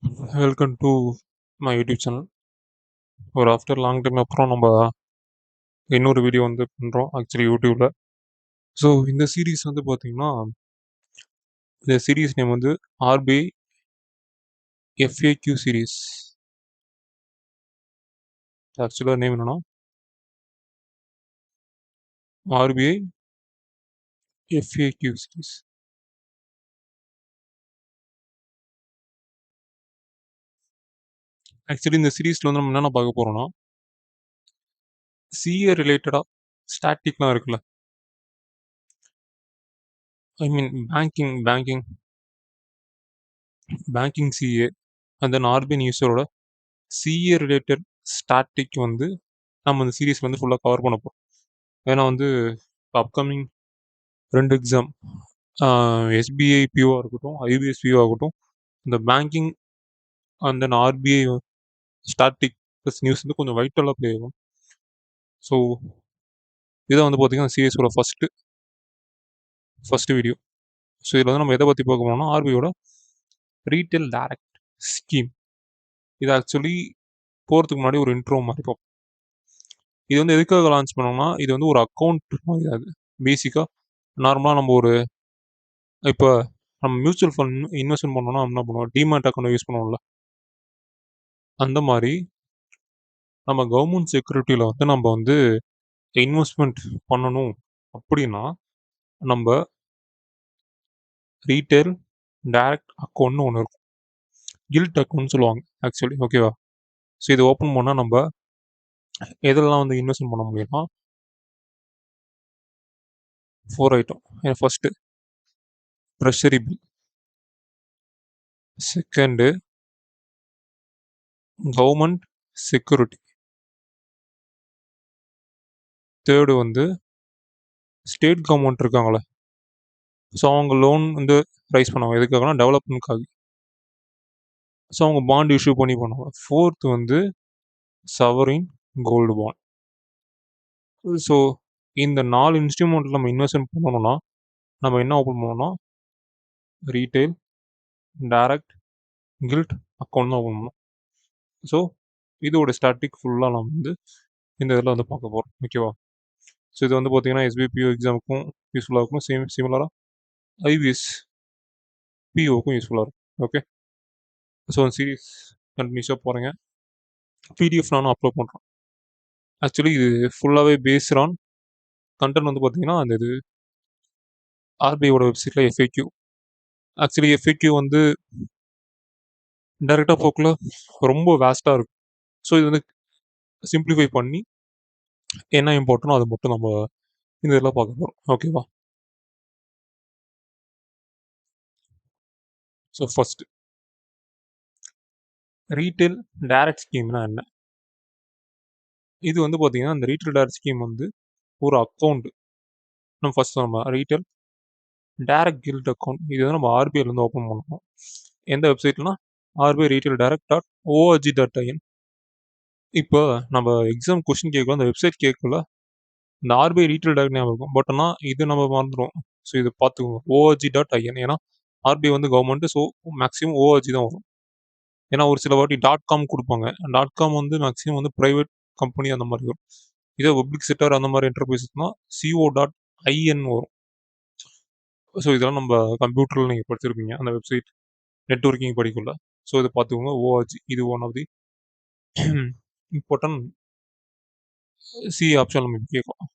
Welcome to my YouTube channel. ஒரு after long time அப்புறம் நம்ம இன்னொரு வீடியோ வந்து பண்ணுறோம் ஆக்சுவலி யூடியூப்பில். ஸோ இந்த சீரீஸ் வந்து பார்த்தீங்கன்னா, இந்த சீரீஸ் நேம் வந்து ஆர்பிஐ எஃப்ஏக்யூ சீரீஸ். ஆக்சுவலாக நேம் என்னன்னா ஆர்பிஐ எஃப்ஏக்யூ சீரீஸ். ஆக்சுவலி இந்த சீரீஸில் வந்து நம்ம என்னென்ன பார்க்க போகிறோம்னா, சிஏ ரிலேட்டடாக ஸ்டாட்டிக்லாம் இருக்குல்ல, I mean banking CA and then RBI நியூஸரோட சிஏ ரிலேட்டட் ஸ்டாட்டிக் வந்து நம்ம இந்த சீரீஸ் வந்து ஃபுல்லாக கவர் பண்ண போகிறோம். ஏன்னா வந்து அப்கமிங் 2 எக்ஸாம், எஸ்பிஐ பிஓ இருக்கட்டும், ஐபிஎஸ் பிஓ ஆகட்டும், இந்த banking and then RBI static plus news வந்து கொஞ்சம் வைட்டலாக ப்ளே ஆகும். ஸோ இதை வந்து பார்த்தீங்கன்னா சீரியஸோட ஃபஸ்ட்டு வீடியோ. ஸோ இதில் வந்து நம்ம எதை பற்றி பார்க்க போனோம்னா ஆர்பிஐயோட ரீட்டைல் டைரக்ட் ஸ்கீம். இது ஆக்சுவலி போகிறதுக்கு முன்னாடி ஒரு இன்ட்ரோ மாதிரி பார்ப்போம். இது வந்து எதுக்காக லான்ச் பண்ணோம்னா, இது வந்து ஒரு அக்கௌண்ட் மாதிரி. அது பேசிக்காக நார்மலாக நம்ம ஒரு இப்போ நம்ம மியூச்சுவல் ஃபண்ட் இன்வெஸ்ட்மெண்ட் பண்ணோம்னா என்ன பண்ணுவோம், டிமேட் அக்கௌண்ட் யூஸ் பண்ணுவோம்ல, அந்த மாதிரி நம்ம கவர்மெண்ட் செக்யூரிட்டியில் வந்து நம்ம வந்து இன்வெஸ்ட்மெண்ட் பண்ணணும் அப்படின்னா நம்ம ரீட்டைல் டைரக்ட் அக்கௌண்ட்னு ஒன்று இருக்கும். கில்ட் அக்கௌண்ட் சொல்லுவாங்க ஆக்சுவலி, ஓகேவா? ஸோ இது ஓப்பன் பண்ணால் நம்ம எதெல்லாம் வந்து இன்வெஸ்ட்மெண்ட் பண்ண முடியும்னா 4 item. First treasury bill, second government security, third வந்து ஸ்டேட் கவர்மெண்ட் இருக்காங்களே, ஸோ அவங்க லோன் வந்து ரைஸ் பண்ணுவாங்க. எதுக்காகனா டெவலப்மெண்ட்காக. ஸோ அவங்க பாண்ட் இஷ்யூ பண்ணி பண்ணுவாங்க. ஃபோர்த் வந்து சவரின் கோல்டு பாண்ட். ஸோ இந்த 4 இன்ஸ்ட்ருமெண்ட்டில் நம்ம இன்வெஸ்ட்மெண்ட் பண்ணணும்னா நம்ம என்ன ஓப்பன் பண்ணணும்னா ரீட்டைல் டைரக்ட் கில்ட் அக்கௌண்ட் தான் ஓப்பன் பண்ணணும். ஸோ இதோட ஸ்டாட்டிக் ஃபுல்லாக நம்ம வந்து இந்த இதில் வந்து பார்க்க போகிறோம், ஓகேவா? ஸோ இது வந்து பார்த்தீங்கன்னா எஸ்பிபிஓ எக்ஸாமுக்கும் யூஸ்ஃபுல்லாக இருக்கும், சிமிலராக ஐபிஎஸ் பிஓக்கும் யூஸ்ஃபுல்லாக இருக்கும். ஓகே, ஸோ அந்த சீரீஸ் கண்டினியூஸாக போகிறேங்க. பிடிஎஃப் நானும் அப்லோட் பண்ணுறேன். ஆக்சுவலி இது ஃபுல்லாகவே பேஸ்ட் ஆன் கண்டென்ட் வந்து பார்த்தீங்கன்னா அந்த இது ஆர்பிஐயோட வெப்சைட்டில் எஃப்ஏக்யூ. ஆக்சுவலி எஃப்ஏக்யூ வந்து டைரெக்டாக போக்கில் ரொம்ப வேஸ்ட்டாக இருக்கும். ஸோ இது வந்து சிம்பிளிஃபை பண்ணி என்ன இம்பார்ட்டனோ அது மட்டும் நம்ம இந்த இதெல்லாம் பார்க்க போகிறோம், ஓகேவா? ஸோ ஃபர்ஸ்ட் ரீட்டைல் டைரக்ட் ஸ்கீம்னா என்ன? இது வந்து பார்த்தீங்கன்னா இந்த ரீட்டைல் டைரக்ட் ஸ்கீம் வந்து ஒரு அக்கௌண்ட். நம்ம ரீட்டைல் டைரக்ட் கில்ட் அக்கௌண்ட் இது வந்து நம்ம ஆர்பிஐலேருந்து ஓப்பன் பண்ணணும். எந்த வெப்சைட்னா RBI retail direct dot ORG dot IN. இப்போ நம்ம எக்ஸாம் கொஸ்டின் கேட்கல, அந்த வெப்சைட் கேட்கல, இந்த ஆர்பிஐ ரீட்டைல் டைரக்ட் ஞாபகம் இருக்கும். பட் ஆனால் இது நம்ம மறந்துடும். ஸோ இது பார்த்துக்கோங்க, ஓஆர்ஜி டாட் ஐஎன். ஏன்னா ஆர்பிஐ வந்து கவர்மெண்ட், ஸோ மேக்ஸிமம் ஓஆர்ஜி தான் வரும். ஏன்னா ஒரு சில வாட்டி டாட் காம் கொடுப்பாங்க. டாட் காம் வந்து மேக்ஸிமம் வந்து ப்ரைவேட் கம்பெனி அந்த மாதிரி வரும். இதே பப்ளிக் செக்டர் அந்த மாதிரி என்டர்பிரைஸ்னா சிஓ டாட் ஐஎன் வரும். ஸோ இதெல்லாம் நம்ம கம்ப்யூட்டரில் நீங்கள் படிச்சிருப்பீங்க, அந்த வெப்சைட் நெட்ஒர்க்கிங் படிக்கல. ஸோ இதை பார்த்துக்கோங்க, ஓஆர்ஜி இது one of the important C option நம்ம கேட்கலாம்.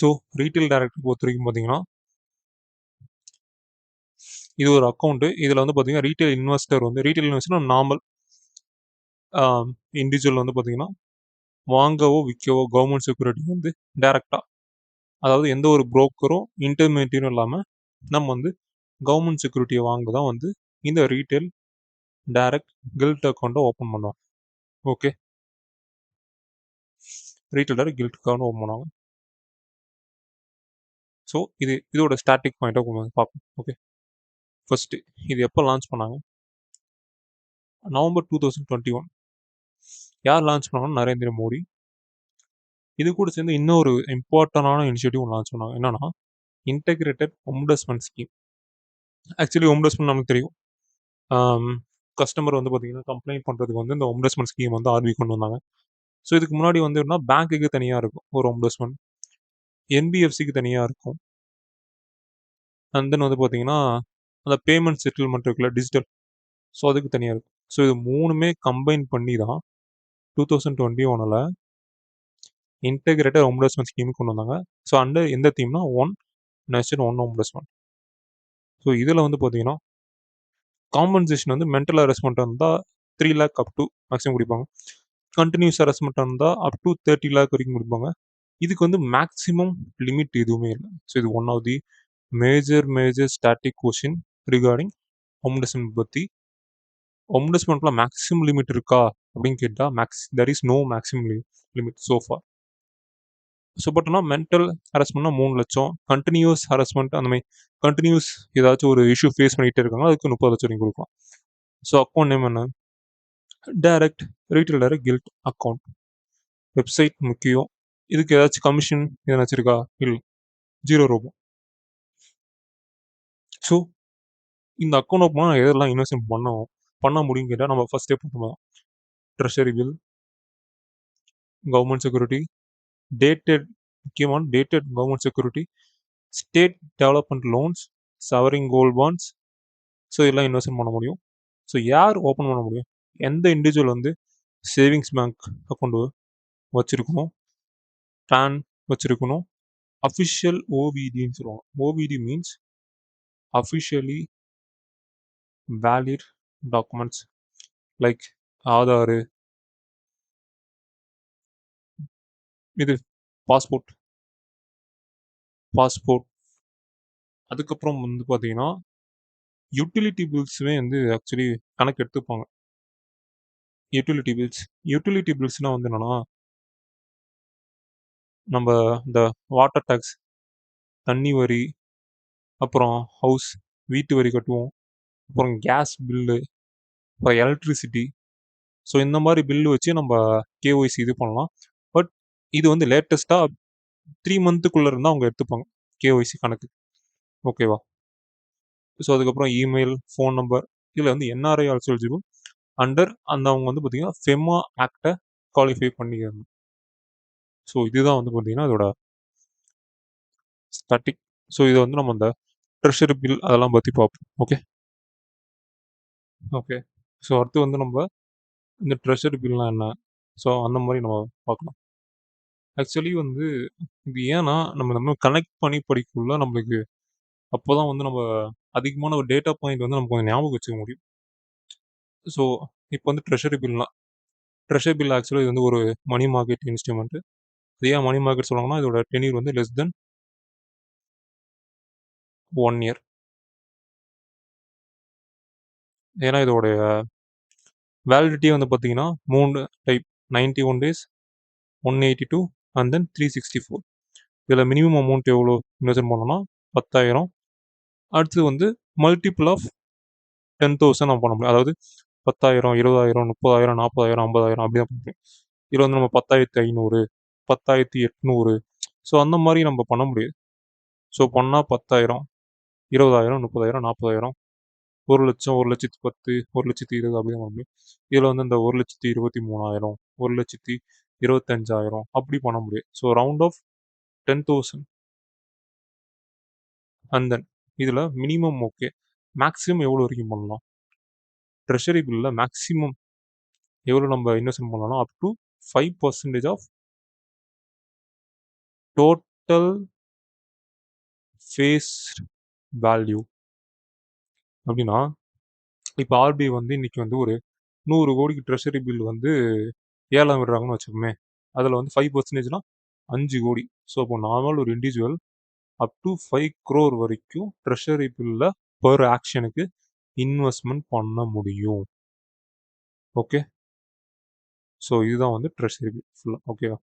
ஸோ ரீட்டைல் டைரக்ட் பொறுத்த வரைக்கும் பார்த்தீங்கன்னா இது ஒரு அக்கௌண்ட்டு. இதில் வந்து பார்த்தீங்கன்னா ரீட்டைல் இன்வெஸ்டர் நார்மல் இண்டிவிஜுவல் வந்து பார்த்தீங்கன்னா வாங்கவோ விற்கவோ கவர்மெண்ட் செக்யூரிட்டி வந்து டைரெக்டாக, அதாவது எந்த ஒரு புரோக்கரும் இன்டர்மீடியரும் இல்லாமல் நம்ம வந்து கவர்மெண்ட் செக்யூரிட்டியை வாங்க தான் வந்து இந்த ரீட்டைல் டைரக்ட் கில்ட் அக்கௌண்ட்டை ஓப்பன் பண்ணுவாங்க. Okay, retail direct gilt account open பண்ணுவாங்க. ஸோ இதோட ஸ்டாட்டிக் பாயிண்ட்டை கொஞ்சம் பார்ப்போம். ஓகே, ஃபர்ஸ்ட்டு இது எப்போ லான்ச் பண்ணாங்க? நவம்பர் 2021. யார் லான்ச் பண்ணாங்கன்னா நரேந்திர மோடி. இது கூட சேர்ந்து இன்னொரு இம்பார்ட்டண்டான இனிஷியேட்டிவ் லான்ச் பண்ணாங்க. என்னன்னா இன்டெகிரேட்டட் ஒம்டஸ்மெண்ட் ஸ்கீம். ஆக்சுவலி ஒம்டஸ்மெண்ட் நமக்கு தெரியும், கஸ்டமர் வந்து பார்த்தீங்கன்னா, கம்ப்ளைண்ட் பண்றதுக்கு வந்து இந்த ஒம்டஸ்மென்ட் ஸ்கீம் வந்து ஆர்பிஐ கொண்டு வந்தாங்க. ஸோ இதுக்கு முன்னாடி வந்து எப்படின்னா, பேங்க்குக்கு தனியா இருக்கும் ஒரு ஒம்டஸ்மென்ட். என்பிஎஃப்சிக்கு தனியா இருக்கும். அண்ட் தென் வந்து பார்த்தீங்கன்னா, அந்த பேமெண்ட் செட்டில்மெண்ட் இருக்குல்ல டிஜிட்டல். ஸோ அதுக்கு தனியா இருக்கும். ஸோ இது 3மே கம்பைன் பண்ணி தான் 2021ல இன்டகிரேட்டட் ஒம்டஸ்மென்ட் ஸ்கீம் கொண்டு வந்தாங்க. ஸோ அண்டர் எந்த தீம்னா, ஒன் நேஷன், ஒன் ஒம்டஸ்மென்ட். ஸோ இதில வந்து பார்த்தீங்கன்னா, காம்பன்சேஷன் வந்து மென்டல் ஹராஸ்மென்ட் இருந்தா 3,00,000 அப் டூ மேக்ஸிமம் குடுப்பாங்க. கன்டினியூஸ் ஹராஸ்மென்ட் இருந்தா அப் டூ 30,00,000 வரைக்கும் குடுப்பாங்க. இதுக்கு வந்து மேக்ஸிமம் லிமிட் எதுவுமே இல்ல. ஸோ இது one of the major static question regarding ombudsman பத்தி. ஒம்டஸ்மென்ட்ல மேக்ஸிமம் லிமிட் இருக்கா? அப்படின்னு கேட்டா, there is no maximum limit so far. So but ஆனா மென்டல் ஹராஸ்மெண்ட்னா 3,00,000, கன்டினியூஸ் ஹராஸ்மென்ட் அந்த மாரி கன்டினியூஸ் ஏதாச்சும் ஒரு இஷ்யூ ஃபேஸ் பண்ணிட்டே இருக்காங்க. அதுக்கு 30,00,000 வரைக்கும் குடுக்கலாம். ஸோ அக்கவுண்ட் நேம் என்ன? Retail direct gilt account. Website முக்கியம். இதுக்கு ஏதாச்சும் கமிஷன் எதனாச்சும் இருக்கா? இல்ல. ₹0. ஸோ இந்த அக்கவுண்ட் ஓப்பன் பண்ணா எதெல்லாம் இன்வெஸ்ட்மென்ட் பண்ண முடியும்னு கேட்டா, நம்ம ஃபர்ஸ்ட் ஸ்டெப் பண்ணுவோம். Treasury bill, government security, dated government security, state development loans, sovereign gold bonds. So இதெல்லாம் இன்வெஸ்ட்மென்ட் பண்ண முடியும். ஸோ யார் ஓப்பன் பண்ண முடியும்? எந்த இண்டிவிஜுவல் வந்து சேவிங்ஸ் பேங்க் அக்கவுண்ட் வச்சிருக்கணும், பேன் வச்சிருக்கணும், அஃபிஷியல் ஓவிடின்னு சொல்லுவாங்க. OVD means officially valid documents like Aadhaar, இது பாஸ்போர்ட் பாஸ்போர்ட் அதுக்கப்புறம் வந்து பார்த்தீங்கன்னா, யுட்டிலிட்டி பில்ஸுமே வந்து ஆக்சுவலி கணக்கு எடுத்துப்பாங்க. யுட்டிலிட்டி பில்ஸ்னா வந்து என்னன்னா, நம்ம இந்த வாட்டர் டாக்ஸ், தண்ணி வரி, அப்புறம் வீட்டு வரி கட்டுவோம். அப்புறம் கேஸ் பில்லு, அப்புறம் எலக்ட்ரிசிட்டி. ஸோ இந்த மாரி பில்லு வச்சு நம்ம கேஒய்சி இது பண்ணலாம். பட் இது வந்து லேட்டஸ்ட்டா 3 மந்த்துக்குள்ள இருந்தா அவங்க எடுத்துப்பாங்க. கேஒய்சி கணக்கு. ஓகேவா? ஸோ அதுக்கப்புறம் இமெயில், ஃபோன் நம்பர். இதுல வந்து என்ஆர்ஐ ஆல்சோ எலிஜிபிள். அந்த அவங்க வந்து பார்த்தீங்கன்னா, ஃபெமா ஆக்ட்ட குவாலிஃபை பண்ணிக்கணும். ஸோ இதுதான் வந்து பார்த்தீங்கன்னா, அதோட ஸ்டாட்டிக். ஸோ இத வந்து நம்ம அந்த ட்ரெஷரி பில் அதெல்லாம் பத்தி பார்ப்போம். ஓகே. ஓகே. ஸோ அடுத்து வந்து நம்ம இந்த ட்ரெஷரி பில்னா என்ன? ஸோ அந்த மாரி நம்ம பார்க்கலாம். ஆக்சுவலி வந்து இது ஏன்னா, நம்ம கனெக்ட் பண்ணி படிக்கக்குள்ள நம்மளுக்கு அப்போதான் வந்து நம்ம அதிகமான ஒரு டேட்டா பாயிண்ட் வந்து நமக்கு கொஞ்சம் ஞாபகம் வச்சுக்க முடியும். ஸோ இப்போ வந்து ட்ரெஷரி பில் ஆக்சுவலா இது வந்து ஒரு மணி மார்க்கெட் இன்ஸ்ட்ருமெண்ட். இது ஏன் மணி மார்க்கெட் சொல்றாங்கன்னா, இதோட டென்யூர் வந்து லெஸ் தென் 1 இயர். ஏன்னா இதோடைய வேலிடிட்டி வந்து பார்த்தீங்கன்னா, 3 டைப் 91 டேஸ், 182 அண்ட் தென் 364. இதில மினிமம் அமௌண்ட் எவ்வளோ இன்வெஸ்ட்மென்ட் பண்ணணும்னா 10,000. அடுத்தது வந்து மல்டிபிள் ஆஃப் 10,000 நம்ம பண்ண முடியும். அதாவது 10,000, 20,000, 30,000, 40,000, 50,000 அப்படி தான் பண்ண முடியும். இதில வந்து நம்ம 10,500, 10,800. ஸோ அந்த மாரி நம்ம பண்ண முடியாது. ஸோ பண்ணா 10,000, 20,000, 30,000, 40,000, 1,00,000, 1,10,000, 1,20,000 அப்படி தான் பண்ண முடியும். இதில வந்து இந்த 1,23,000, 1,25,000 அப்படி பண்ண முடியும். So round off 10,000. And then இதில மினிமம் ஓகே. மேக்ஸிமம் எவ்வளோ வரைக்கும் பண்ணலாம்? ட்ரெஷரி பில்ல மேக்ஸிமம் எவ்வளோ நம்ம இன்வெஸ்ட்மென்ட் பண்ணலாம்னா, up to 5% of total face value. அப்படின்னா, இப்ப ஆர்பிஐ வந்து இன்னைக்கு வந்து ஒரு 100 கோடிக்கு ட்ரெஷரி பில் வந்து ஏலம் விடுறாங்கன்னு வச்சுக்கோமே. அதில வந்து 5%னா 5 கோடி. ஸோ அப்போ நார்மல் ஒரு இண்டிவிஜுவல் அப் டூ 5 crore வரைக்கும் ட்ரெஷரி பில்ல பெர் ஆக்ஷனுக்கு இன்வெஸ்ட்மென்ட் பண்ண முடியும். ஓகே. ஸோ இதுதான் வந்து ட்ரெஷரி பில் ஃபுல்லா. ஓகேவா?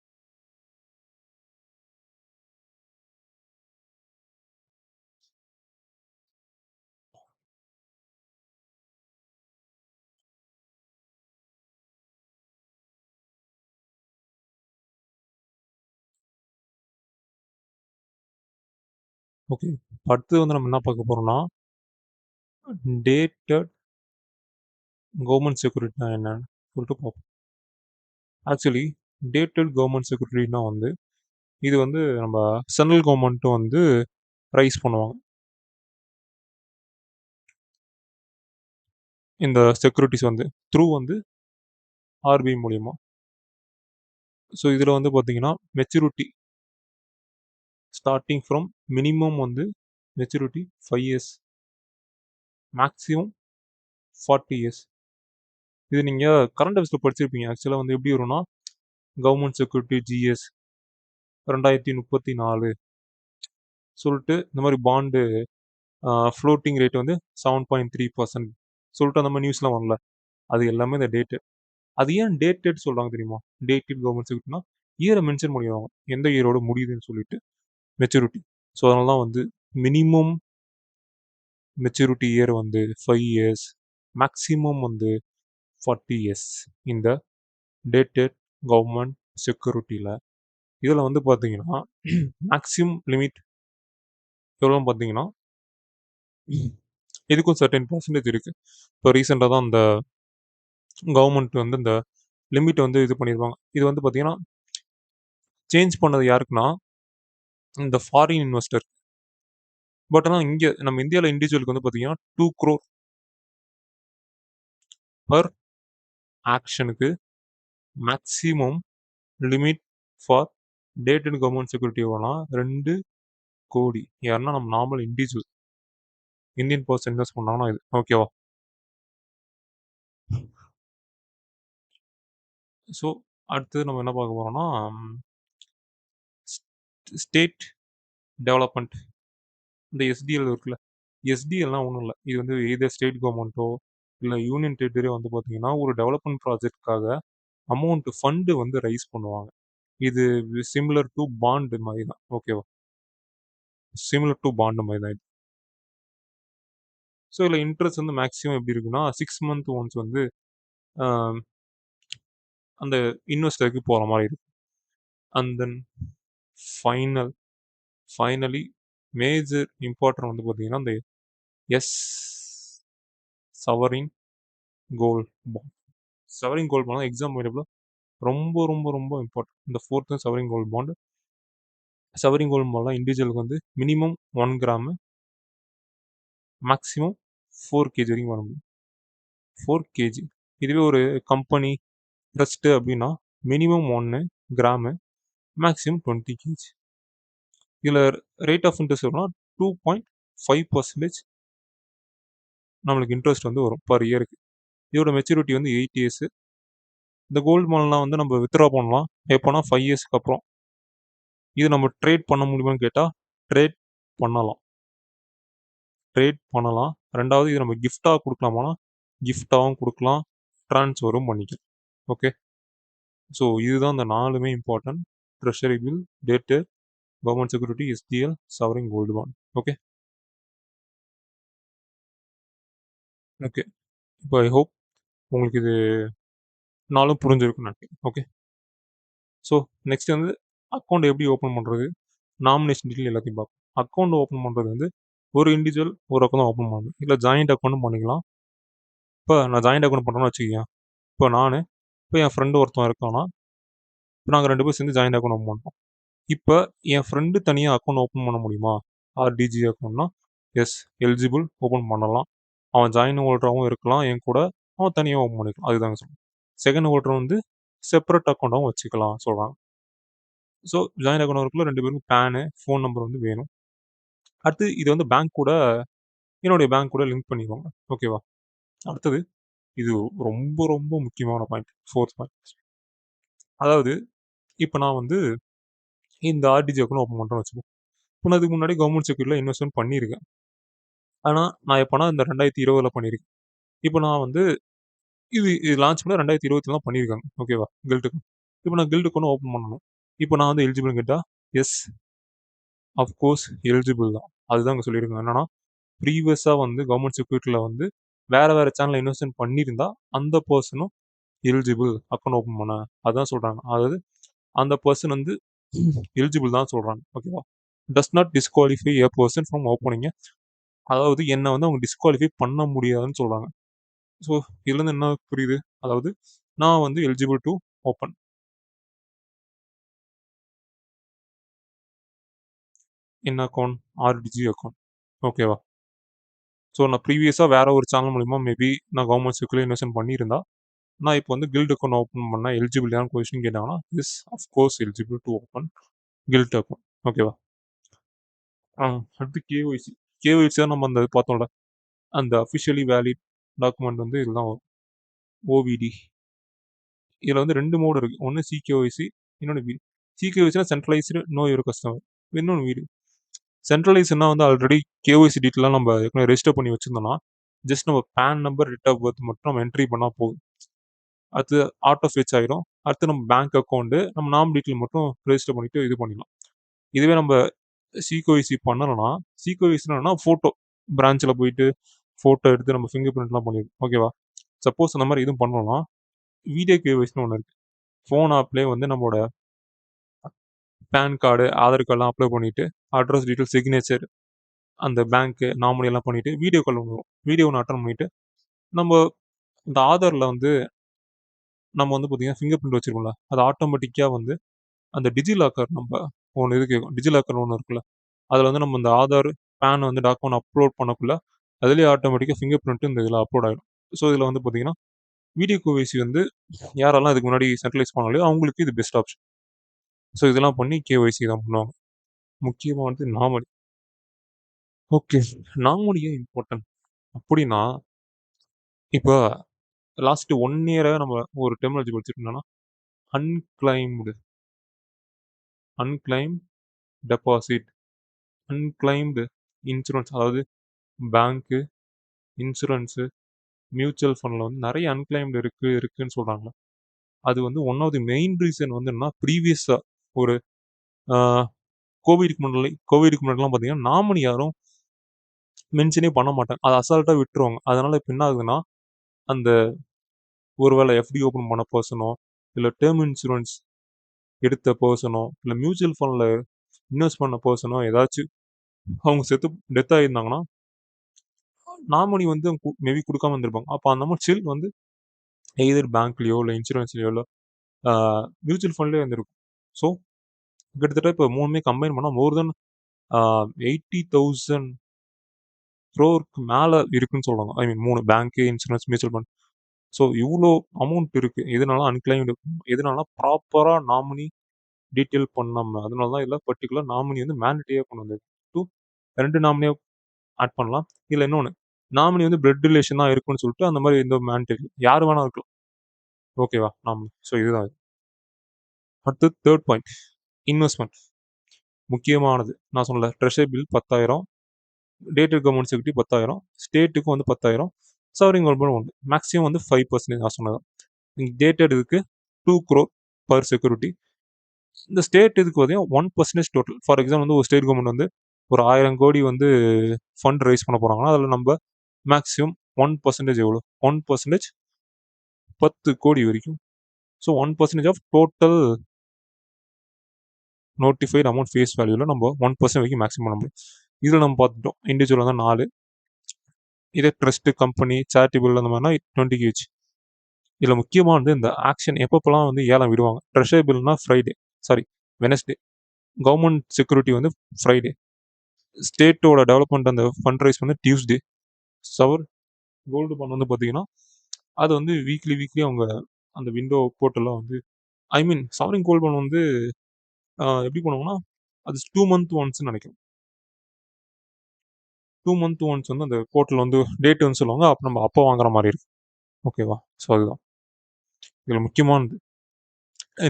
ஓகே. அடுத்து வந்து நம்ம என்ன பார்க்க போறோம்னா, டேட்டட் கவர்மெண்ட் செக்யூரிட்டினா என்னன்னு சொல்லிட்டு பார்ப்போம். ஆக்சுவலி டேட்டட் கவர்மெண்ட் செக்யூரிட்டினா வந்து இது வந்து நம்ம சென்ட்ரல் கவர்மெண்ட்டும் வந்து ரைஸ் பண்ணுவாங்க இந்த செக்யூரிட்டிஸ் வந்து த்ரூ வந்து ஆர்பிஐ மூலியமா. ஸோ இதில் வந்து பார்த்தீங்கன்னா மெச்சூரிட்டி ஸ்டார்டிங் ஃப்ரம் மினிமம் வந்து மெச்சூரிட்டி 5 இயர்ஸ், மேக்ஸிமம் 40 இயர்ஸ். இது நீங்கள் கரண்ட் அஃபேர்ஸில் படிச்சிருப்பீங்க. ஆக்சுவலாக வந்து எப்படி வரும்னா கவர்மெண்ட் செக்யூரிட்டி ஜிஎஸ் 2034 சொல்லிட்டு இந்த மாதிரி பாண்டு ஃப்ளோட்டிங் ரேட் வந்து 7.3% சொல்லிட்டு அந்த மாதிரி நியூஸ்லாம் வரல. அது எல்லாமே இந்த டேட்டு. அது ஏன் டேட்டட் சொல்கிறாங்க தெரியுமா? டேட்டட் கவர்மெண்ட் செக்யூரிட்டினா இயரை மென்ஷன் பண்ணிடுவாங்க எந்த இயரோட முடியுதுன்னு சொல்லிட்டு மெச்சூரிட்டி. ஸோ அதனால தான் வந்து மினிமம் மெச்சூரிட்டி இயர் வந்து 5 இயர்ஸ், மேக்ஸிமம் வந்து 40 இயர்ஸ் இந்த டேட்டட் கவர்மெண்ட் செக்யூரிட்டியில். இதில் வந்து பார்த்தீங்கன்னா மேக்ஸிமம் லிமிட் எவ்வளோன்னு பார்த்தீங்கன்னா இதுக்கும் சர்டன் பர்சன்டேஜ் இருக்குது. இப்போ ரீசெண்டாக தான் அந்த கவர்மெண்ட் வந்து இந்த லிமிட்டை வந்து இது பண்ணியிருப்பாங்க. இது வந்து பார்த்தீங்கன்னா சேஞ்ச் பண்ணது யாருக்குன்னா இந்த ஃபாரின் இன்வெஸ்டர். பட் ஆனால் இங்கே நம்ம இந்தியாவில் இண்டிவிஜுவலுக்கு வந்து பார்த்தீங்கன்னா 2 crore பர் ஆக்ஷனுக்கு maximum limit for dated government security எவ்வளோனா 2 கோடி. யாருன்னா நம்ம normal individual Indian person invest பண்ணாங்கன்னா இது ஓகேவா. ஸோ அடுத்தது நம்ம என்ன பார்க்க போகிறோம்னா ஸ்டேட் டெவலப்மெண்ட். இந்த எஸ்டிஎல் இருக்குல்ல, எஸ்டிஎல்லாம் ஒன்றும் இல்லை. இது வந்து எய்தர் ஸ்டேட் கவர்மெண்ட்டோ இல்லை யூனியன் டெரிட்டரியோ வந்து பார்த்தீங்கன்னா ஒரு டெவலப்மெண்ட் ப்ராஜெக்ட்காக அமௌண்ட் ஃபண்டு வந்து ரைஸ் பண்ணுவாங்க. இது சிமிலர் டு பாண்டு மாதிரி தான் ஓகேவா. சிமிலர் டு பாண்டு மாதிரி தான் இது. ஸோ இதில் இன்ட்ரெஸ்ட் வந்து மேக்ஸிமம் எப்படி இருக்குன்னா 6 month ஒன்ஸ் வந்து ஆம், அந்த இன்வெஸ்டருக்கு போகிற மாதிரி இருக்கும். And then finally major important வந்து பார்த்தீங்கன்னா இந்த S sovereign gold bond. Sovereign gold bond exam வைடபிள் ரொம்ப ரொம்ப ரொம்ப இம்பார்ட்டன்ட். இந்த 4th sovereign gold bond. Sovereign gold பாண்ட்லாம் இண்டிவிஜுவலுக்கு வந்து மினிமம் 1 கிராமு, மேக்ஸிமம் 4 kg வரைக்கும் வர முடியும். 4 kg. இதுவே ஒரு கம்பெனி ட்ரஸ்ட்டு அப்படின்னா மினிமம் 1 கிராமு, மேக்ஸிமம் 20 kg. இதில் ரேட் ஆஃப் இன்ட்ரெஸ்ட் வரும்னா 2.5% நம்மளுக்கு இன்ட்ரெஸ்ட் வந்து வரும் பர் இயருக்கு. இதோட மெச்சூரிட்டி வந்து 8 இயர்ஸு. இந்த கோல்டு பாண்ட்லாம் வந்து நம்ம வித்ட்ரா பண்ணலாம் எப்போனா 5 இயர்ஸ்க்கு அப்புறம். இது நம்ம ட்ரேட் பண்ண முடியுமான்னு கேட்டால் ட்ரேட் பண்ணலாம். ரெண்டாவது இது நம்ம கிஃப்டாக கொடுக்கலாமானா கிஃப்டாகவும் கொடுக்கலாம், ட்ரான்ஸ்ஃபரும் பண்ணிக்கலாம். ஓகே. ஸோ இதுதான் இந்த 4மே important. Treasury bill, dated, government security, SDL, sovereign gold bond. Okay. Okay. இப்போ ஐ ஹோப் உங்களுக்கு இது நாளும் புரிஞ்சிருக்குன்னு நினைக்கிறேன். ஓகே. ஸோ நெக்ஸ்ட் வந்து அக்கௌண்ட் எப்படி ஓப்பன் பண்ணுறது, நாமினேஷன் டீட்டெயில் எல்லாத்தையும் பார்ப்போம். அக்கௌண்ட் ஓப்பன் பண்ணுறது வந்து ஒரு இண்டிவிஜுவல் ஒரு அக்கௌண்ட் தான் ஓப்பன் பண்ணணும், இல்லை ஜாயிண்ட் அக்கௌண்ட்டும் பண்ணிக்கலாம். இப்போ நான் ஜாயிண்ட் அக்கௌண்ட் பண்ணுறேன்னு வச்சுக்கோங்க. இப்போ என் ஃப்ரெண்டு ஒருத்தன் இருக்கானா, இப்போ நாங்கள் 2 பேரும் சேர்ந்து ஜாயிண்ட் அக்கௌண்ட் ஓப்பன் பண்ணுறோம். இப்போ என் ஃப்ரெண்டு தனியாக அக்கௌண்ட் ஓப்பன் பண்ண முடியுமா? ஆர்டிஜி அக்கௌண்ட்னா எஸ், எலிஜிபிள், ஓப்பன் பண்ணலாம். அவன் ஜாயின் ஹோல்டராகவும் இருக்கலாம் என் கூட, அவன் தனியாக ஓப்பன் பண்ணிக்கலாம். அதுதாங்க சொல்லுவேன். செகண்ட் ஹோல்டர் வந்து செப்பரேட் அக்கௌண்ட்டாகவும் வச்சுக்கலாம் சொல்கிறாங்க. ஸோ ஜாயின் அக்கௌண்ட் இருக்குள்ள 2 பேருக்கும் பேனு, ஃபோன் நம்பர் வந்து வேணும். அடுத்து இது வந்து பேங்க் கூட, என்னுடைய பேங்க் கூட லிங்க் பண்ணிடுவாங்க. ஓகேவா. அடுத்தது இது ரொம்ப ரொம்ப முக்கியமான பாயிண்ட், 4th பாயிண்ட். அதாவது இப்போ நான் வந்து இந்த ஆர்டிஜி அக்கௌண்ட் ஓப்பன் பண்ணுறேன்னு வச்சுக்கோ. இப்போ நான் இதுக்கு முன்னாடி கவர்மெண்ட் செக்யூரிட்டியில் இன்வெஸ்ட்மெண்ட் பண்ணியிருக்கேன். ஆனால் நான் எப்போனா இந்த 2020 பண்ணியிருக்கேன். இப்போ நான் வந்து இது லான்ச் பண்ண 2020 தான் பண்ணியிருக்காங்க. ஓகேவா. கில்ட்டுக்கு இப்போ நான் கில்ட்டுக்கு ஒன்று ஓப்பன் பண்ணணும். இப்போ நான் வந்து எலிஜிபிள் கேட்டால் எஸ், அஃப்கோர்ஸ் எலிஜிபிள் தான். அதுதான் அங்கே சொல்லியிருக்காங்க. என்னன்னா ப்ரீவியஸாக வந்து கவர்மெண்ட் செக்யூரிட்டியில் வந்து வேறு சேனலில் இன்வெஸ்ட்மெண்ட் பண்ணியிருந்தா அந்த பர்சனும் எலிஜிபிள் அக்கௌண்ட் ஓப்பன் பண்ண, அதுதான் சொல்கிறாங்க. அதாவது அந்த பர்சன் வந்து எலிஜிபிள் தான் சொல்கிறாங்க. ஓகேவா. Does not disqualify a person from ஓப்பனிங்க. அதாவது என்னை வந்து அவங்க டிஸ்குவாலிஃபை பண்ண முடியாதுன்னு சொல்கிறாங்க. ஸோ இதுலேருந்து என்ன புரியுது? அதாவது நான் வந்து eligible to open in account RTG account. ஓகேவா? ஸோ நான் ப்ரீவியஸாக வேற ஒரு சேனல் மூலிமா மேபி நான் கவர்மெண்ட் செக்யூரில் இன்வெஸ்ட் பண்ணியிருந்தா நான் இப்போ வந்து கில்ட் அக்கௌண்ட் ஓப்பன் பண்ணால் எலிஜிபிளான கொஸ்டின் கேட்டாங்கன்னா is of course eligible to open gilt account. ஓகேவா? அடுத்து கேஒய்சி. கேஒய்சி தான் நம்ம அந்த பார்த்தோம்ல, அந்த அஃபிஷியலி வேலிட் டாக்குமெண்ட் வந்து இதுதான் வரும். ஓவிடி. இதில் வந்து 2 மோடு இருக்குது. ஒன்று சிகேஒய்சி, இன்னொன்று வீடு. சிகேஒய்சினா சென்ட்ரலைஸ்டு நோ யுவர் கஸ்டமர். இன்னொன்று வீடு. சென்ட்ரலைஸ்னா வந்து ஆல்ரெடி கேஒய்சி டீட்டெயிலாம் நம்ம ஏற்கனவே ரெஜிஸ்டர் பண்ணி வச்சிருந்தோம்னா ஜஸ்ட் நம்ம PAN number, date of birth மட்டும் நம்ம என்ட்ரி பண்ணால் போதும். அடுத்து ஆட்டோ ஃபெச் ஆயிடும். அடுத்து நம்ம பேங்க் அக்கௌண்ட்டு நம்ம நாம் டீட்டெயில் மட்டும் ரெஜிஸ்டர் பண்ணிட்டு இது பண்ணிடலாம். இதுவே நம்ம சிகேஒய்சி பண்ணலைன்னா சிகேஒய்சினா ஃபோட்டோ பிரான்ச்சில் போயிட்டு ஃபோட்டோ எடுத்து நம்ம ஃபிங்கர் பிரிண்ட்லாம் பண்ணிடுவோம். ஓகேவா? சப்போஸ் அந்த மாதிரி எதுவும் பண்ணோம்னா வீடியோ கேஒய்சின்னு ஒன்று இருக்குது. ஃபோன் ஆப்லேயே வந்து நம்மளோட பேன் கார்டு, ஆதார் கார்டுலாம் அப்ளை பண்ணிவிட்டு அட்ரஸ் டீட்டெயில், சிக்னேச்சர், அந்த பேங்க்கு நாமினி எல்லாம் பண்ணிவிட்டு வீடியோ கால் ஒன்று வரும். வீடியோ ஒன்று அட்டன் பண்ணிவிட்டு நம்ம இந்த ஆதாரில் வந்து நம்ம வந்து பார்த்தீங்கன்னா ஃபிங்கர் பிரிண்ட் வச்சிருக்கோம்ல, அது ஆட்டோமேட்டிக்காக வந்து அந்த டிஜிலாக்கர் நம்ம ஒன்று இது கேட்கும். டிஜிலாக்கர் ஒன்று இருக்குல்ல, அதில் வந்து நம்ம இந்த ஆதார், பேன் வந்து டாக்குமெண்ட் அப்லோட் பண்ணக்குள்ள அதுலேயே ஆட்டோமேட்டிக்காக ஃபிங்கர் பிரிண்ட் இந்த இதில் அப்லோட் ஆகிடும். ஸோ இதில் வந்து பார்த்தீங்கன்னா வீடியோ கேஒய்சி வந்து யாரெல்லாம் இதுக்கு முன்னாடி சென்ட்ரலைஸ் பண்ணலையோ அவங்களுக்கு இது பெஸ்ட் ஆப்ஷன். ஸோ இதெல்லாம் பண்ணி கேஒய்சி தான் பண்ணுவாங்க. முக்கியமாக வந்து நாமினி. ஓகே. நாமினி ஏன் இம்பார்ட்டன்ட் அப்படின்னா, இப்போ லாஸ்ட் 1 இயரா நம்ம ஒரு டெர்மினாலஜி படிச்சுட்டு இருந்தோம்னா, அன்கிளைம்டு அன்கிளைம்ட் டெபாசிட், அன்கிளைம்டு இன்சூரன்ஸ். அதாவது பேங்க்கு, இன்சூரன்ஸு, மியூச்சுவல் ஃபண்டில் வந்து நிறைய அன்கிளைம்டு இருக்குன்னு சொல்கிறாங்க. அது வந்து one of the main reason வந்து என்னன்னா ப்ரீவியஸாக ஒரு கோவிடுக்கு முன்னாடிலாம் பார்த்தீங்கன்னா நாமினி யாரும் மென்ஷனே பண்ண மாட்டாங்க. அதை அசால்ட்டாக விட்டுருவாங்க. அதனால் இப்போ என்ன ஆகுதுன்னா அந்த ஒருவேளை எஃப்டி ஓப்பன் பண்ண பர்சனோ, இல்லை டேர்ம் இன்சூரன்ஸ் எடுத்த பர்சனோ, இல்லை மியூச்சுவல் ஃபண்டில் இன்வெஸ்ட் பண்ண பர்சனோ ஏதாச்சும் அவங்க டெத் ஆகியிருந்தாங்கன்னா நாமினி வந்து மேபி கொடுக்காம இருந்திருப்பாங்க. அப்போ அந்த மாதிரி சில் வந்து எய்தர் பேங்க்லேயோ இல்லை இன்சூரன்ஸ்லேயோ இல்லை மியூச்சுவல் ஃபண்ட்லேயே இருந்திருக்கும். ஸோ கிட்டத்தட்ட இப்போ மூணுமே கம்பைன் பண்ணால் மோர் தென் 80,000 க்ரோருக்கு மேலே இருக்குன்னு சொல்கிறாங்க. ஐ மீன் 3 பேங்க்கு, இன்சூரன்ஸ், மியூச்சுவல் ஃபண்ட். ஸோ இவ்வளோ அமௌண்ட் இருக்குது. எதனால அன்கிளைம்டு, எதனால ப்ராப்பராக நாமினி டீட்டெயில் பண்ணாமல், அதனால தான் இதில் பர்டிகுலர் நாமினி வந்து மேண்டிட்டியாக கொண்டு வந்தது. 2 2 நாமினியாக ஆட் பண்ணலாம். இல்லை இன்னொன்று நாமினி வந்து பிளட் ரிலேஷன் தான் இருக்குன்னு சொல்லிட்டு அந்த மாதிரி எந்த மேண்டிட்டி யார் வேணா இருக்கலாம். ஓகேவா? நாமினி. ஸோ இதுதான் இது. அடுத்து தேர்ட் பாயிண்ட், இன்வெஸ்ட்மெண்ட். முக்கியமானது நான் சொன்னல, treasury bill 10,000, dated government security 10,000, ஸ்டேட்டுக்கு வந்து 10,000, சவரிங் கோல்டு உண்டு. மேக்ஸிமம் வந்து 5% நான் சொன்னதான். டேட்டட் இதுக்கு 2 crore பர் செக்யூரிட்டி. இந்த ஸ்டேட் இதுக்கு பார்த்தீங்கன்னா 1% டோட்டல். ஃபார் எக்ஸாம்பிள் வந்து ஒரு ஸ்டேட் கவர்மெண்ட் வந்து ஒரு 1000 கோடி வந்து ஃபண்ட் ரைஸ் பண்ண போகிறாங்கன்னா அதில் நம்ம மேக்ஸிமம் 1% எவ்வளோ? 1% 10 கோடி வரைக்கும். So 1% of total notified amount face வேல்யூவில் நம்ம 1% வரைக்கும் மேக்ஸிமம் பண்ண முடியும். இதில் நம்ம பார்த்துட்டோம் இண்டிவிஜுவலாக தான் 4. இதே ட்ரஸ்ட்டு, கம்பெனி, சேரிட்டபிள் அந்த மாதிரினா 20 கேஜ். இதில் முக்கியமானது இந்த ஆக்ஷன் எப்பப்பெல்லாம் வந்து ஏலம் விடுவாங்க. ட்ரெஷரி பில்னா Friday, sorry Wednesday. Government security வந்து ஃப்ரைடே. ஸ்டேட்டோட டெவலப்மெண்ட் அந்த ஃபண்ட் ரைஸ் வந்து டியூஸ்டே. சவர் கோல்டு பாண்ட் வந்து பார்த்தீங்கன்னா அது வந்து வீக்லி அவங்க அந்த விண்டோ போர்ட்டலில் வந்து ஐ மீன் சவரிங் கோல்டு பாண்ட் வந்து எப்படி பண்ணுவாங்கன்னா அது 2 month ஒன்ஸ்னு நினைக்கிறேன். 2 month ஒன்ஸ் வந்து அந்த போர்ட்டல் வந்து டேட் வந்து சொல்லுவாங்க. அப்போ நம்ம அப்போ வாங்குற மாதிரி இருக்கும். ஓகேவா? ஸோ அதுதான் இதில் முக்கியமானது.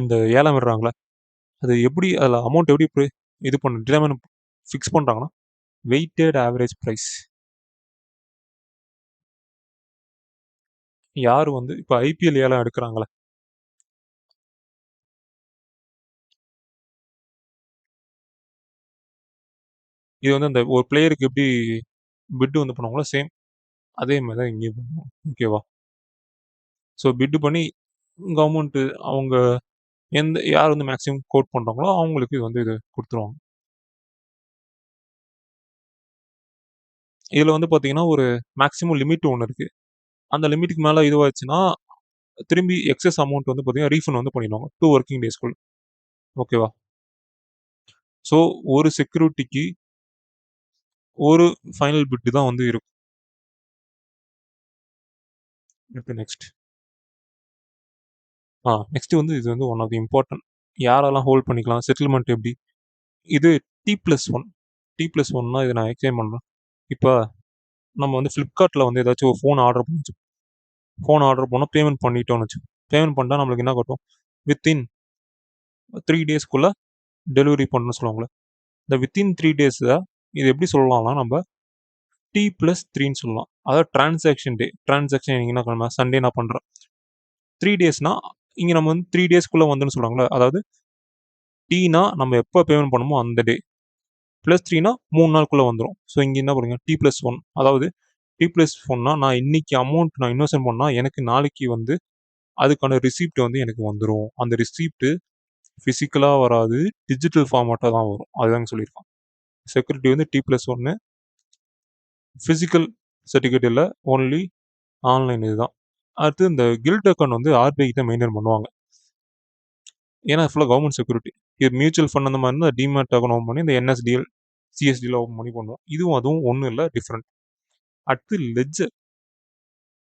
இந்த ஏலம் விடுறாங்களே அது எப்படி, அதில் அமௌண்ட் எப்படி இது பண்ண டிட்டர்மைன் ஃபிக்ஸ் பண்ணுறாங்கன்னா வெயிட்டட் ஆவரேஜ் ப்ரைஸ். யார் வந்து இப்போ ஐபிஎல் ஏலம் எடுக்கிறாங்களே இது வந்து அந்த ஒரு பிளேயருக்கு எப்படி பிட்டு வந்து பண்ணுவாங்களோ சேம் அதே மாதிரி தான் இங்கேயும் பண்ணுவோம். ஓகேவா? ஸோ பிட்டு பண்ணி கவர்மெண்ட்டு அவங்க யார் வந்து மேக்ஸிமம் கோட் பண்ணுறாங்களோ அவங்களுக்கு இது வந்து இது கொடுத்துருவாங்க. இதில் வந்து பார்த்தீங்கன்னா ஒரு மேக்ஸிமம் லிமிட் ஒன்று இருக்குது. அந்த லிமிட்டுக்கு மேலே இதுவாச்சுன்னா திரும்பி எக்ஸஸ் அமௌண்ட் வந்து பார்த்தீங்கன்னா ரீஃபண்ட் வந்து பண்ணிடுவாங்க 2 ஒர்க்கிங் டேஸ்க்குள்ள. ஓகேவா? ஸோ ஒரு செக்யூரிட்டிக்கு ஒரு ஃபைனல் பிட் தான் வந்து இருக்கும். இப்போ நெக்ஸ்ட் வந்து இது வந்து ஒன் ஆஃப் தி இம்பார்ட்டன்ட். யாரெல்லாம் ஹோல்ட் பண்ணிக்கலாம், செட்டில்மெண்ட் எப்படி? இது T+1. T+1னா இதை நான் எக்ஸ்பிளைன் பண்ணுறேன். இப்போ நம்ம வந்து ஃப்ளிப்கார்ட்டில் வந்து ஏதாச்சும் ஒரு ஃபோன் ஆர்டர் பண்ணால் பேமெண்ட் பண்ணிட்டோம்னு வச்சு, பேமெண்ட் பண்ணிட்டா நம்மளுக்கு என்ன கட்டும்? வித்தின் 3 டேஸ்க்குள்ளே டெலிவரி பண்ணணும்னு சொல்லுவாங்களே. இந்த வித்தின் 3 டேஸில் இது எப்படி சொல்லலாம்னா நம்ம T+3ன்னு சொல்லலாம். அதாவது டிரான்சாக்ஷன் என்ன நம்ம சண்டே நான் பண்ணுறேன். 3 டேஸ்னா இங்கே நம்ம வந்து 3 டேஸ்க்குள்ளே வந்துன்னு சொல்கிறாங்களே. அதாவது டீனா நம்ம எப்போ பேமெண்ட் பண்ணுமோ அந்த டே, +3னா 3 நாளுக்குள்ளே வந்துடும். ஸோ இங்கே என்ன பண்ணுங்க, T+1. அதாவது T+1னா நான் இன்னைக்கு அமௌண்ட் நான் இன்வெஸ்ட்மெண்ட் பண்ணால் எனக்கு நாளைக்கு வந்து அதுக்கான ரிசிப்ட் வந்து எனக்கு வந்துடும். அந்த ரிசிப்ட்டு ஃபிசிக்கலாக வராது, டிஜிட்டல் ஃபார்மேட்டாக தான் வரும். அதுதாங்க சொல்லியிருக்கான். செக்யூரிட்டி வந்து T+1, ஃபிசிக்கல் சர்டிஃபிகேட் இல்லை, ஒன்லி ஆன்லைன் இதுதான். அடுத்து இந்த கில்ட் அக்கௌண்ட் வந்து ஆர்பிஐ கிட்ட மெயின்டைன் பண்ணுவாங்க. ஏன்னா ஃபுல்லாக கவர்மெண்ட் செக்யூரிட்டி. இது மியூச்சுவல் ஃபண்ட் அந்த மாதிரி இருந்தால் டிமேட் அக்கௌண்ட் ஓப்பன் பண்ணி இந்த NSDL CSDL ஓப்பன் பண்ணி பண்ணுவோம். இதுவும் அதுவும் ஒன்றும் இல்லை, டிஃப்ரெண்ட். அடுத்து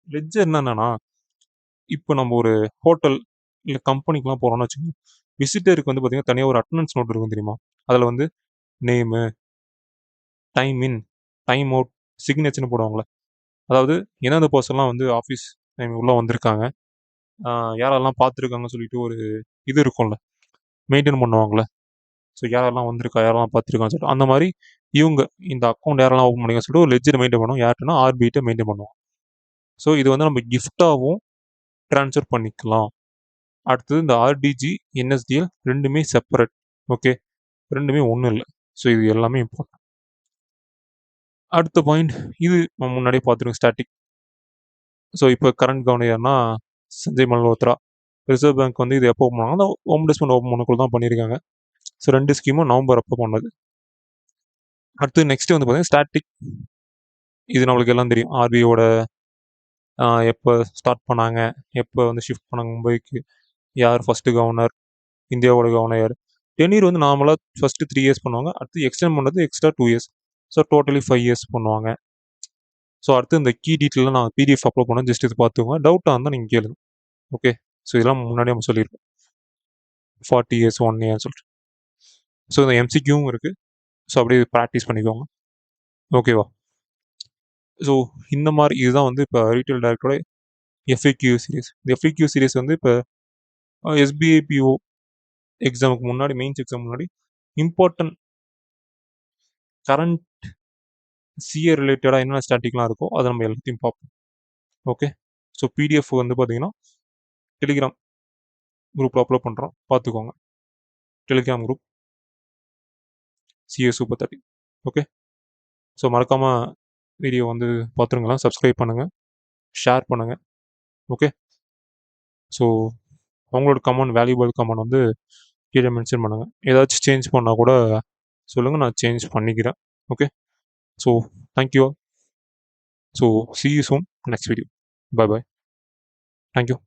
லெட்ஜர் என்னன்னா, இப்போ நம்ம ஒரு ஹோட்டல் இல்லை கம்பெனிக்கெலாம் போகிறோம்னு வச்சுக்கோங்க. விசிட்டருக்கு வந்து பார்த்தீங்கன்னா தனியாக ஒரு அட்டண்டன்ஸ் நோட் இருக்கும் தெரியுமா? அதில் வந்து name, time in, time out, சிக்னேச்சர்னு போடுவாங்களே. அதாவது எந்தெந்த பர்சன்லாம் வந்து ஆஃபீஸ் டைம் உள்ளே வந்திருக்காங்க, யாரெல்லாம் பார்த்துருக்காங்கன்னு சொல்லிட்டு ஒரு இது இருக்கும்ல, மெயின்டைன் பண்ணுவாங்களே. ஸோ யாரெல்லாம் வந்திருக்கா, யாரெல்லாம் பார்த்துருக்கான்னு சொல்லிட்டு அந்த மாதிரி இவங்க இந்த அக்கௌண்ட் யாரெல்லாம் ஓப்பன் பண்ணிங்கன்னு சொல்லிட்டு ஒரு லெட்ஜர் மெயின்டைன் பண்ணுவோம். யார்ட்டுன்னா ஆர்பிஐட்ட மெயின்டைன் பண்ணுவோம். ஸோ இது வந்து நம்ம கிஃப்டாகவும் ட்ரான்ஸ்ஃபர் பண்ணிக்கலாம். அடுத்தது இந்த ஆர்டிஜி, NSDL ரெண்டுமே செப்பரேட். ஓகே, ரெண்டுமே ஒன்றும் இல்லை. ஸோ இது எல்லாமே இம்பார்ட்டன்ட். அடுத்த பாயிண்ட், இது நம்ம முன்னாடியே பார்த்துருக்கோம், ஸ்டாட்டிக். ஸோ இப்போ கரண்ட் கவர்னர் யாருன்னா சஞ்சய் மல்ஹோத்ரா. ரிசர்வ் பேங்க் வந்து இது எப்போ ஓப்பன் பண்ணாங்கன்னா ஓம்புட்ஸ்மேன் ஓப்பன் பண்ணக்குள்ள தான் பண்ணியிருக்காங்க. ஸோ 2 ஸ்கீமும் நவம்பர் அப்போ பண்ணது. அடுத்து நெக்ஸ்ட் வந்து பார்த்தீங்கன்னா ஸ்டாட்டிக். இது நம்மளுக்கு எல்லாம் தெரியும். ஆர்பிஐயோட எப்போ ஸ்டார்ட் பண்ணாங்க, எப்போ வந்து ஷிஃப்ட் பண்ணாங்க மும்பைக்கு, யார் ஃபஸ்ட்டு கவர்னர், இந்தியாவோட கவர்னர் யார். டென்யூர் வந்து நார்மலாக ஃபஸ்ட்டு 3 இயர்ஸ் பண்ணுவாங்க. அடுத்து எக்ஸ்டெண்ட் பண்ணது extra 2 years. So totally 5 years பண்ணுவாங்க. ஸோ அடுத்து இந்த கீ டீட்டெயிலாம் நான் PDF அப்லோட் பண்ணேன். ஜஸ்ட் இது பார்த்துக்கோங்க. டவுட்டாக இருந்தால் நீங்கள் கேளுங்க. ஓகே, ஸோ இதெல்லாம் முன்னாடியே நம்ம சொல்லியிருக்கோம். 40 இயர்ஸ் 1 இயர்னு சொல்லிட்டு. ஸோ இந்த MCQவும் இருக்குது. ஸோ அப்படியே ப்ராக்டிஸ் பண்ணிக்கோங்க. ஓகேவா? ஸோ இந்த மாதிரி இதுதான் வந்து இப்போ ரீட்டைல் டைரக்டரோட FAQ சீரிஸ். இந்த FAQ சீரிஸ் வந்து இப்போ SBI PO எக்ஸாமுக்கு முன்னாடி, மெயின்ஸ் எக்ஸாம் முன்னாடி இம்பார்ட்டன்ட் கரண்ட் CA ரிலேட்டடாக என்னென்ன ஸ்டாட்டிக்லாம் இருக்கோ அதை நம்ம எல்லாத்தையும் பார்ப்போம். ஓகே, ஸோ PDF வந்து பார்த்தீங்கன்னா டெலிகிராம் குரூப்பில் அப்லோட் பண்ணுறோம், பார்த்துக்கோங்க. Telegram group CA Super 30. Okay, so மறக்காமல் வீடியோ வந்து பார்த்துருங்களா, சப்ஸ்கிரைப் பண்ணுங்கள், ஷேர் பண்ணுங்கள். ஓகே, ஸோ உங்களோட கமெண்ட், வேல்யூபிள் கமெண்ட் வந்து கீழே மென்ஷன் பண்ணுங்கள். ஏதாச்சும் சேஞ்ச் பண்ணால் கூட சொல்லுங்கள், நான் சேஞ்ச் பண்ணிக்கிறேன். Okay, so thank you. So see you soon next video. Bye bye. Thank you.